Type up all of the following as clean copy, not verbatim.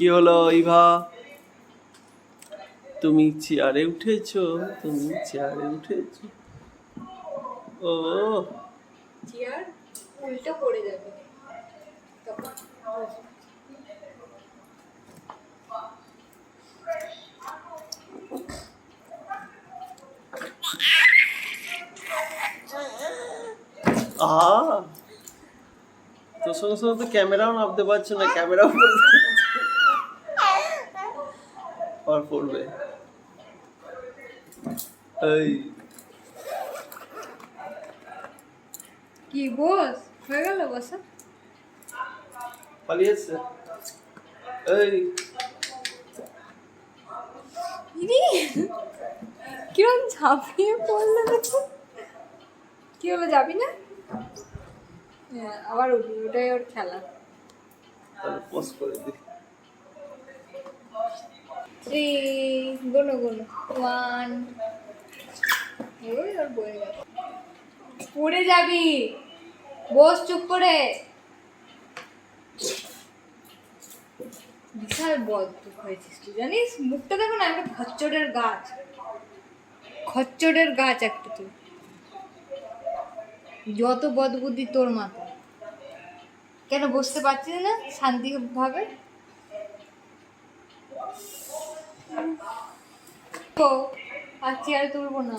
কি হলো ইভা? তুমি চেয়ারে উঠেছো? তুমি চেয়ারে উঠেছো? ও চেয়ার উল্টো পড়ে যাবে তখন। আহা, তোর সঙ্গে সঙ্গে তো ক্যামেরাও নামতে পারছে না, ক্যামেরাও আর পড়বে। এই কি বস হয়ে গেল বসা? পালিয়েছে। এই ইনি কিরম ঝাঁপিয়ে পড়লো দেখুন। কি হলো, যাবি না? হ্যাঁ, আবার উঠবি, ওটাই ওর খেলা। তাহলে পোস্ট করে দি। 3 গোনো গোনো 1 ওই ওর বয়ে গেল। পড়ে যাবি, বস চুপ করে। বিশাল বদদুখ হয়েছিস তুই, জানিস? মুখটা দেখো না, একটা খচ্চরের গাছ, খচ্চরের গাছ একটা তুই। যত বদবুদ্ধি তোর মাথা। কেন বসতে পারছিস না শান্তিভাবে? তো আর চেয়ারে তুলবো না।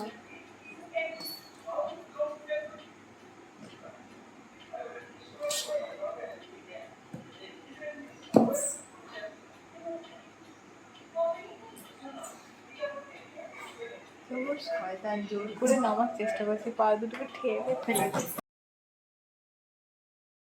শয়তান জোর করে নামার চেষ্টা করছে, পা দুটোকে ঠেলে ফেলেছে।